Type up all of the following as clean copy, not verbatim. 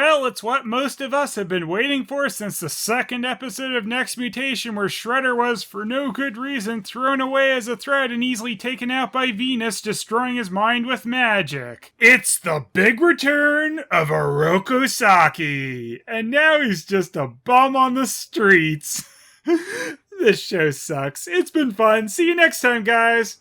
Well, it's what most of us have been waiting for since the second episode of Next Mutation, where Shredder was, for no good reason, thrown away as a threat and easily taken out by Venus, destroying his mind with magic. It's the big return of Oroku Saki, and now he's just a bum on the streets. This show sucks. It's been fun. See you next time, guys.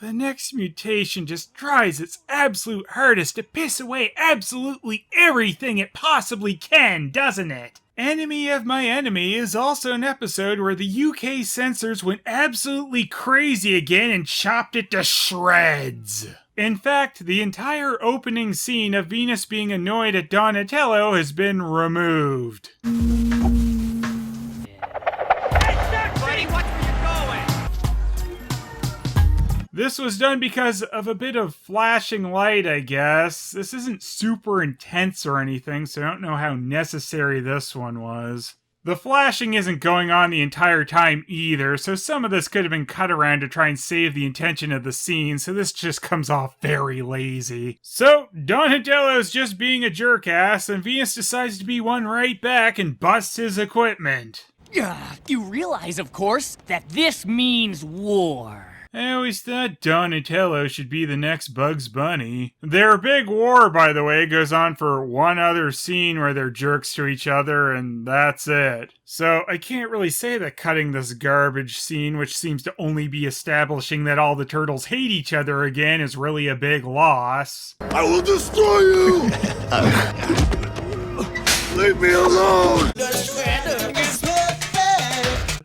The Next Mutation just tries its absolute hardest to piss away absolutely everything it possibly can, doesn't it? Enemy of My Enemy is also an episode where the UK censors went absolutely crazy again and chopped it to shreds. In fact, the entire opening scene of Venus being annoyed at Donatello has been removed. This was done because of a bit of flashing light, I guess. This isn't super intense or anything, so I don't know how necessary this one was. The flashing isn't going on the entire time either, so some of this could have been cut around to try and save the intention of the scene, so this just comes off very lazy. So, Donatello's just being a jerk-ass, and Venus decides to be one right back and busts his equipment. You realize, of course, that this means war. I always thought Donatello should be the next Bugs Bunny. Their big war, by the way, goes on for one other scene where they're jerks to each other, and that's it. So I can't really say that cutting this garbage scene, which seems to only be establishing that all the turtles hate each other again, is really a big loss. I will destroy you! Leave me alone!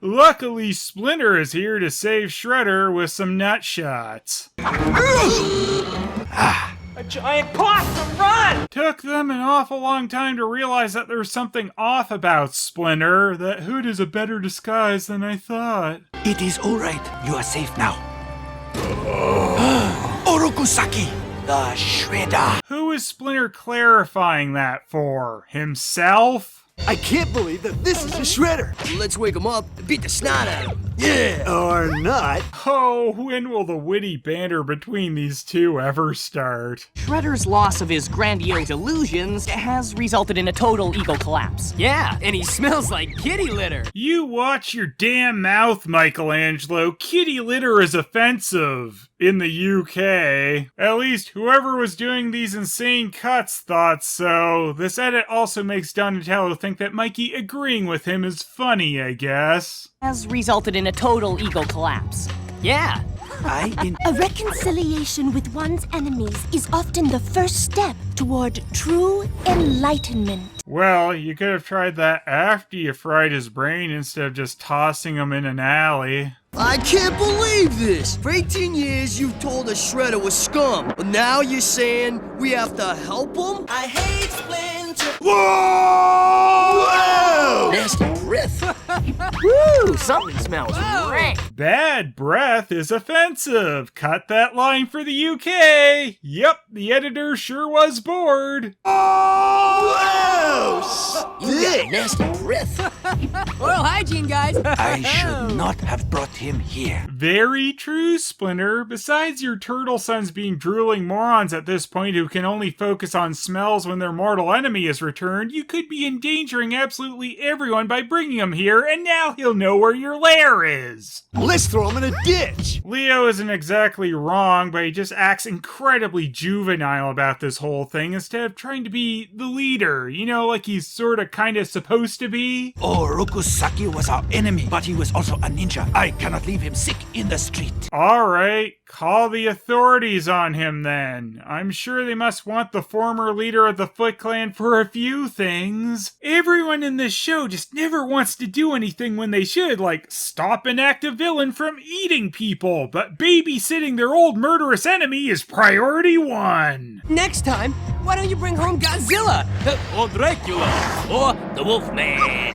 Luckily, Splinter is here to save Shredder with some nut shots. A giant possum, run! Took them an awful long time to realize that there's something off about Splinter. That hood is a better disguise than I thought. It is all right. You are safe now. Oroku Saki, the Shredder. Who is Splinter clarifying that for? Himself? I can't believe that this is the Shredder. Let's wake him up and beat the snot out of him. Yeah, or not. Oh, when will the witty banter between these two ever start? Shredder's loss of his grandiose illusions has resulted in a total ego collapse. Yeah, and he smells like kitty litter. You watch your damn mouth, Michelangelo. Kitty litter is offensive. In the UK. At least whoever was doing these insane cuts thought so. This edit also makes Donatello think that Mikey agreeing with him is funny, I guess. Has resulted in a total ego collapse. Yeah. A reconciliation with one's enemies is often the first step toward true enlightenment. Well, you could have tried that after you fried his brain instead of just tossing him in an alley. I can't believe this! For 18 years, you've told us Shredder was scum, but now you're saying we have to help him? I hate Splinter! Whoa! Nasty breath. Woo! Something smells rank. Bad breath is offensive. Cut that line for the UK. Yep, the editor sure was bored. You got nasty breath. Oral hygiene, guys. I should not have brought him here. Very true, Splinter. Besides your turtle sons being drooling morons at this point who can only focus on smells when their mortal enemy is returned, you could be endangering absolutely everyone by bringing him here, and now he'll know where your lair is. Let's throw him in a ditch. Leo isn't exactly wrong, but he just acts incredibly juvenile about this whole thing instead of trying to be the leader, you know, like he's sorta kinda supposed to be. Oroku Saki was our enemy, but he was also a ninja. I cannot leave him sick in the street. Alright, call the authorities on him then. I'm sure they must want the former leader of the Foot Clan for a few things. Everyone in this show just never wants to do anything when they should, like stop an active villain from eating people, but babysitting their old murderous enemy is priority one. Next time, why don't you bring home Godzilla? Or Dracula? Or the Wolfman?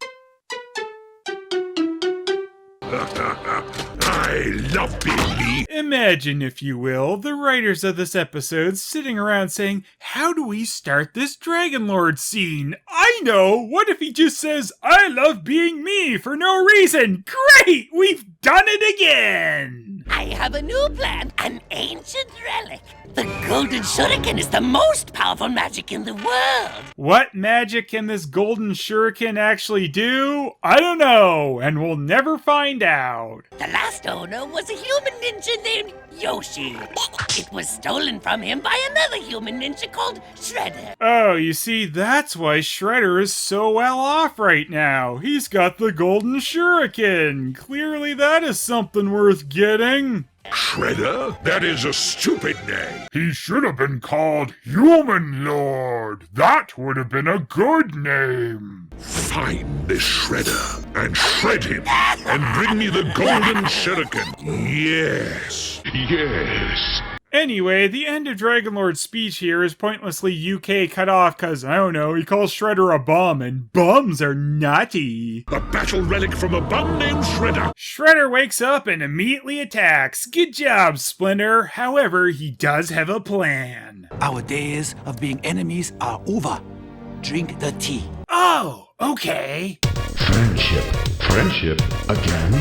I love Billy. Imagine, if you will, the writers of this episode sitting around saying, how do we start this Dragonlord scene? I know! What if he just says, I love being me for no reason? Great! We've done it again! I have a new plan, an ancient relic. The golden shuriken is the most powerful magic in the world. What magic can this golden shuriken actually do? I don't know, and we'll never find out. The last owner was a human ninja named Yoshi. It was stolen from him by another human ninja called Shredder. Oh, you see, that's why Shredder is so well off right now. He's got the golden shuriken. Clearly that is something worth getting. Shredder? That is a stupid name. He should have been called Human Lord. That would have been a good name. Find this Shredder and shred him and bring me the golden shuriken. Yes, yes. Anyway, the end of Dragonlord's speech here is pointlessly UK cut off because, I don't know, he calls Shredder a bum, and bums are naughty. A battle relic from a bum named Shredder. Shredder wakes up and immediately attacks. Good job, Splinter. However, he does have a plan. Our days of being enemies are over. Drink the tea. Oh, okay. Friendship again?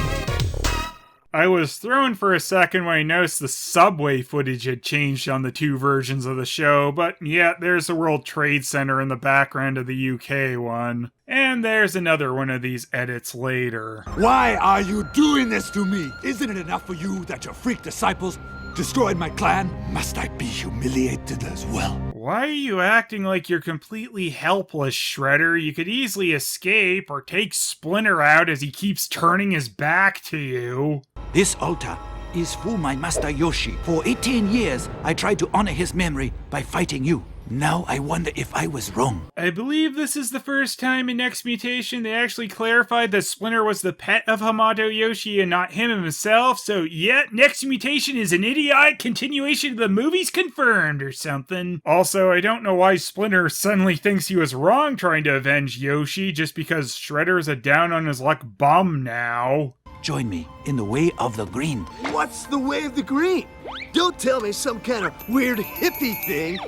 I was thrown for a second when I noticed the subway footage had changed on the two versions of the show, but yeah, there's the World Trade Center in the background of the UK one. And there's another one of these edits later. Why are you doing this to me? Isn't it enough for you that your freak disciples destroyed my clan? Must I be humiliated as well? Why are you acting like you're completely helpless, Shredder? You could easily escape or take Splinter out as he keeps turning his back to you. This altar is for my master Yoshi. For 18 years, I tried to honor his memory by fighting you. Now I wonder if I was wrong. I believe this is the first time in Next Mutation they actually clarified that Splinter was the pet of Hamato Yoshi and not him himself, so yeah, Next Mutation is an idiotic continuation of the movies confirmed or something. Also, I don't know why Splinter suddenly thinks he was wrong trying to avenge Yoshi just because Shredder's a down-on-his-luck bum now. Join me in the way of the green. What's the way of the green? Don't tell me some kind of weird hippie thing.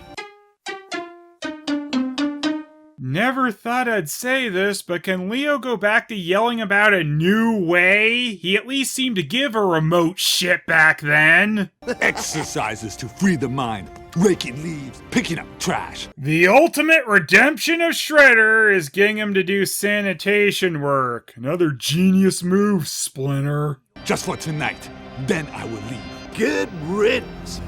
Never thought I'd say this, but can Leo go back to yelling about a new way? He at least seemed to give a remote shit back then. Exercises to free the mind, raking leaves, picking up trash. The ultimate redemption of Shredder is getting him to do sanitation work. Another genius move, Splinter. Just for tonight, then I will leave. Good riddance.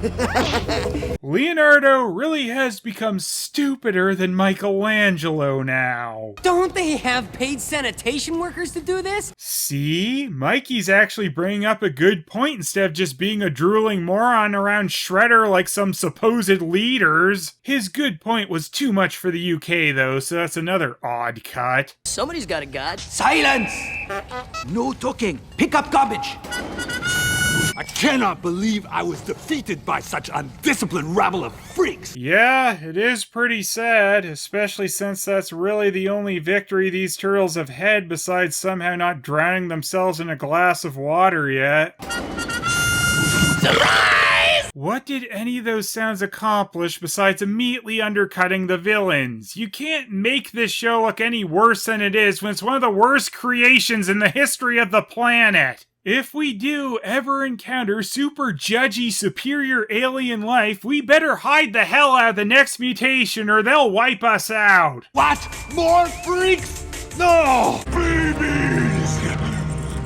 Leonardo really has become stupider than Michelangelo now. Don't they have paid sanitation workers to do this? See? Mikey's actually bringing up a good point instead of just being a drooling moron around Shredder like some supposed leaders. His good point was too much for the UK though, so that's another odd cut. Somebody's got a god. Silence! No talking. Pick up garbage. I cannot believe I was defeated by such undisciplined rabble of freaks. Yeah, it is pretty sad, especially since that's really the only victory these turtles have had besides somehow not drowning themselves in a glass of water yet. Surprise! What did any of those sounds accomplish besides immediately undercutting the villains? You can't make this show look any worse than it is when it's one of the worst creations in the history of the planet. If we do ever encounter super judgy superior alien life, we better hide the hell out of the Next Mutation or they'll wipe us out. What? More freaks? No! Babies!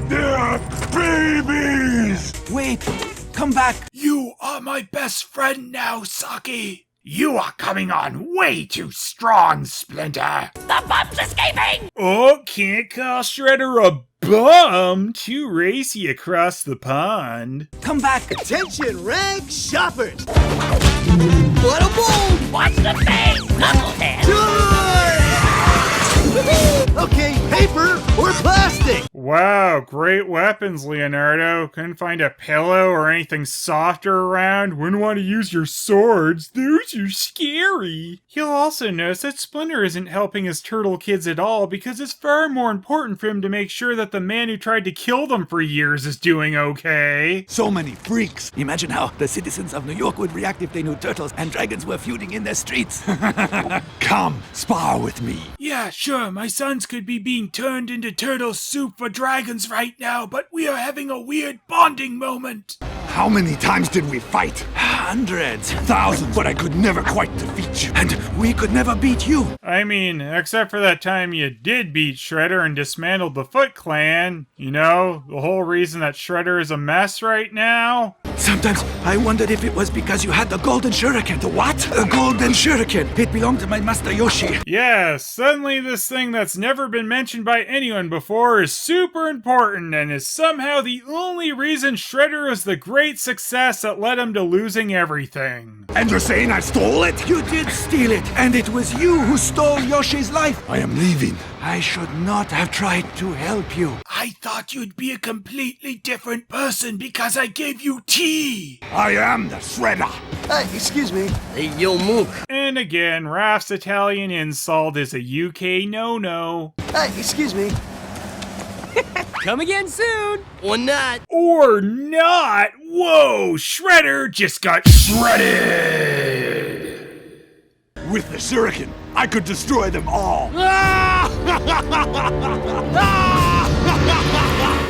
They're babies! Wait, come back. You are my best friend now, Saki. You are coming on way too strong, Splinter. The bum's escaping! Oh, can't call Shredder a bum. Too racy across the pond. Come back. Attention, rag shoppers. What a bold! Watch the face, knucklehead! Okay, paper or plastic? Wow, great weapons, Leonardo. Couldn't find a pillow or anything softer around. Wouldn't want to use your swords. Those are scary. You'll also notice that Splinter isn't helping his turtle kids at all because it's far more important for him to make sure that the man who tried to kill them for years is doing okay. So many freaks. Imagine how the citizens of New York would react if they knew turtles and dragons were feuding in their streets. Come, spar with me. Yeah, sure, my sons could be being turned into turtle soup for dragons right now, but we are having a weird bonding moment. How many times did we fight? Hundreds. Thousands, but I could never quite defeat you. And we could never beat you. I mean, except for that time you did beat Shredder and dismantled the Foot Clan. You know, the whole reason that Shredder is a mess right now. Sometimes I wondered if it was because you had the golden shuriken. The what? The golden shuriken. It belonged to my master Yoshi. Yes, suddenly this thing that's never been mentioned by anyone before is super important and is somehow the only reason Shredder was the great success that led him to losing everything. And you're saying I stole it? You did steal it, and it was you who stole Yoshi's life. I am leaving. I should not have tried to help you. I thought you'd be a completely different person because I gave you tea. I am the Shredder. Excuse me. Hey, yo, Mook. And again, Raph's Italian insult is a UK no-no. Excuse me. Come again soon. Or not. Or not! Whoa! Shredder just got shredded! With the shuriken, I could destroy them all.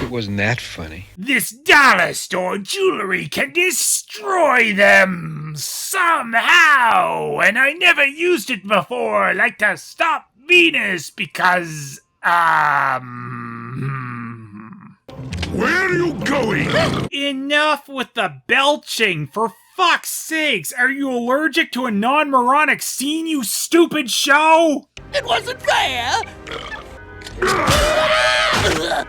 It wasn't that funny. This dollar store jewelry can destroy them somehow. And I never used it before, like to stop Venus because, Where are you going? Enough with the belching! For fuck's sakes! Are you allergic to a non-moronic scene, you stupid show? It wasn't fair!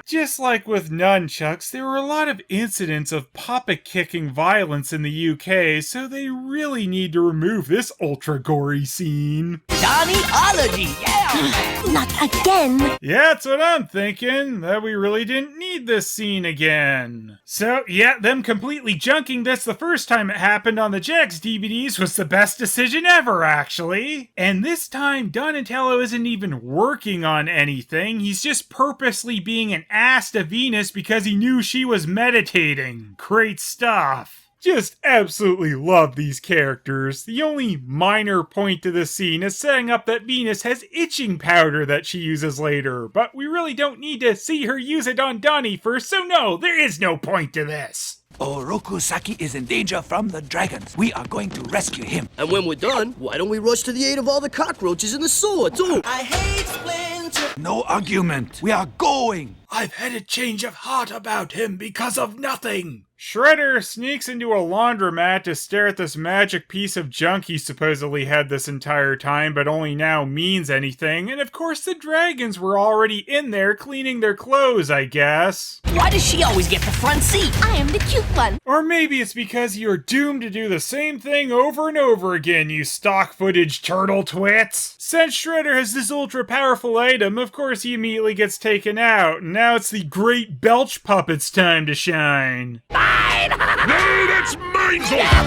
Just like with nunchucks, there were a lot of incidents of papa-kicking violence in the UK, so they really need to remove this ultra-gory scene. Donnie-ology, yeah! Not again. Yeah, that's what I'm thinking, that we really didn't need this scene again. So, yeah, them completely junking this the first time it happened on the Jax DVDs was the best decision ever, actually. And this time, Donatello isn't even working on anything, he's just purposely being an ass to Venus because he knew she was meditating. Great stuff. Just absolutely love these characters. The only minor point to this scene is setting up that Venus has itching powder that she uses later, but we really don't need to see her use it on Donnie first, so no, there is no point to this. Orokusaki is in danger from the dragons. We are going to rescue him. And when we're done, why don't we rush to the aid of all the cockroaches in the sewer, too? I hate Splinter. No argument. We are going. I've had a change of heart about him because of nothing. Shredder sneaks into a laundromat to stare at this magic piece of junk he supposedly had this entire time, but only now means anything, and of course the dragons were already in there cleaning their clothes, I guess. Why does she always get the front seat? I am the cute one. Or maybe it's because you're doomed to do the same thing over and over again, you stock footage turtle twits. Since Shredder has this ultra powerful item, of course he immediately gets taken out, and now it's the great Belch Puppet's time to shine. No, that's mine!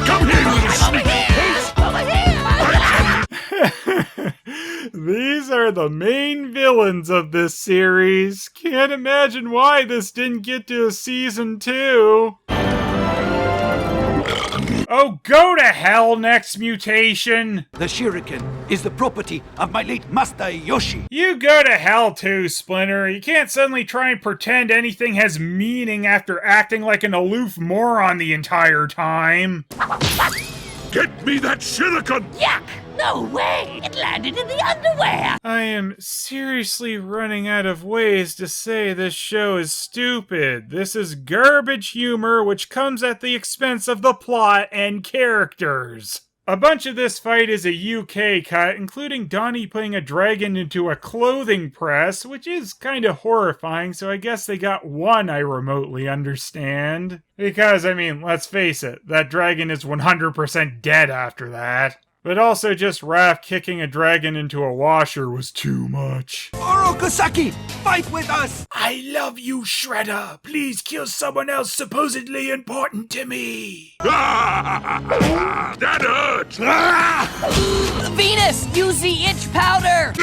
Come here, little sneak! These are the main villains of this series. Can't imagine why this didn't get to a season 2. Oh, go to hell, next mutation! The shuriken is the property of my late master Yoshi. You go to hell too, Splinter. You can't suddenly try and pretend anything has meaning after acting like an aloof moron the entire time. Get me that shuriken! Yuck! No way! It landed in the underwear! I am seriously running out of ways to say this show is stupid. This is garbage humor which comes at the expense of the plot and characters. A bunch of this fight is a UK cut, including Donnie putting a dragon into a clothing press, which is kind of horrifying, so I guess they got one I remotely understand. Because, I mean, let's face it, that dragon is 100% dead after that. But also just Raph kicking a dragon into a washer was too much. Orokusaki, fight with us! I love you, Shredder. Please kill someone else supposedly important to me. That hurts. Venus, use the itch powder!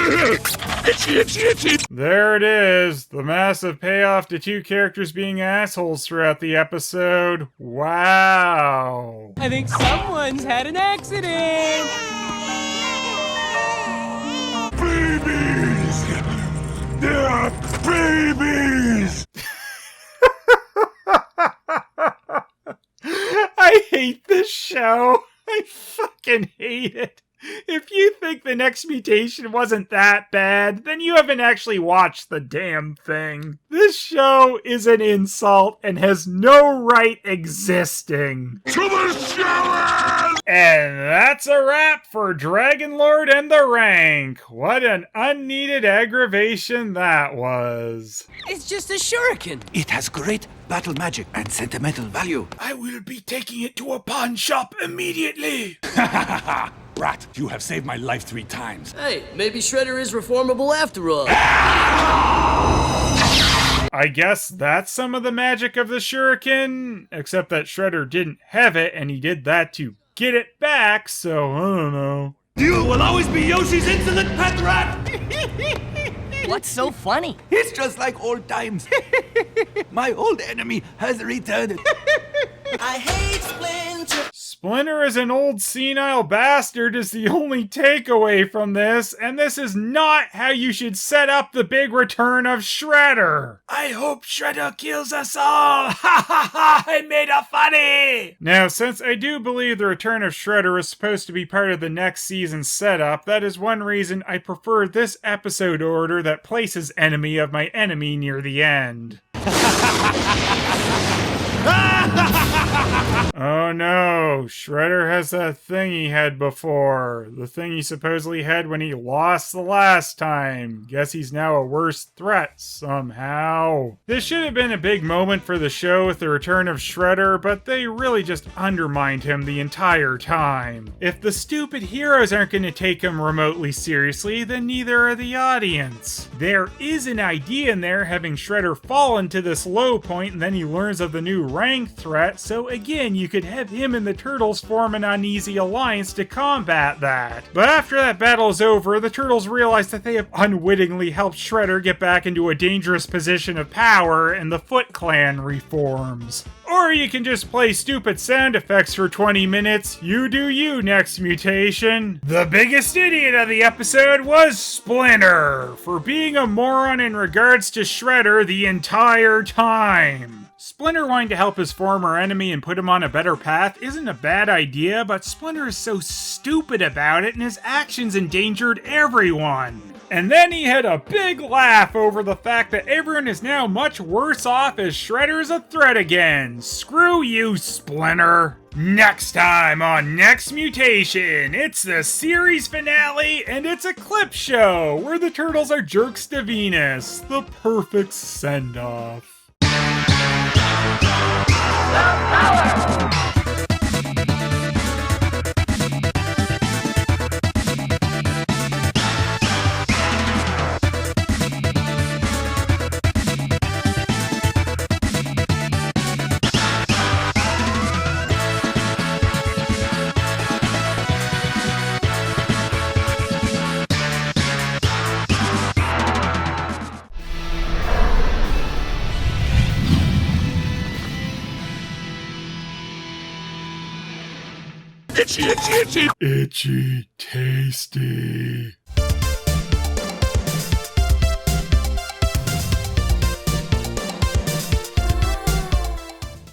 Itchy. There it is, the massive payoff to two characters being assholes throughout the episode. Wow. I think someone's had an accident! Babies! There are babies! show. I fucking hate it. If you think the next mutation wasn't that bad, then you haven't actually watched the damn thing. This show is an insult and has no right existing. To the showers! And that's a wrap for Dragonlord and the Rank. What an unneeded aggravation that was. It's just a shuriken. It has great battle magic and sentimental value. I will be taking it to a pawn shop immediately. Rat, you have saved my life 3 times. Hey, maybe Shredder is reformable after all. I guess that's some of the magic of the shuriken, except that Shredder didn't have it and he did that to get it back, so I don't know. You will always be Yoshi's insolent pet rat! What's so funny? It's just like old times. My old enemy has returned. I hate Splinter. Splinter is an old senile bastard is the only takeaway from this, and this is not how you should set up the big return of Shredder. I hope Shredder kills us all. Ha ha ha! I made it funny. Now, since I do believe the return of Shredder is supposed to be part of the next season's setup, that is one reason I prefer this episode order that places enemy of my enemy near the end. Oh no, Shredder has that thing he had before. The thing he supposedly had when he lost the last time. Guess he's now a worse threat somehow. This should have been a big moment for the show with the return of Shredder, but they really just undermined him the entire time. If the stupid heroes aren't going to take him remotely seriously, then neither are the audience. There is an idea in there having Shredder fall into this low point and then he learns of the new rank threat, so again, you could have him and the Turtles form an uneasy alliance to combat that. But after that battle is over, the Turtles realize that they have unwittingly helped Shredder get back into a dangerous position of power, and the Foot Clan reforms. Or you can just play stupid sound effects for 20 minutes. You do you, next mutation. The biggest idiot of the episode was Splinter, for being a moron in regards to Shredder the entire time. Splinter wanting to help his former enemy and put him on a better path isn't a bad idea, but Splinter is so stupid about it and his actions endangered everyone. And then he had a big laugh over the fact that everyone is now much worse off as Shredder's a threat again. Screw you, Splinter. Next time on Next Mutation, it's the series finale and it's a clip show where the Turtles are jerks to Venus. The perfect send-off. Itchy, itchy, itchy. Itchy tasty.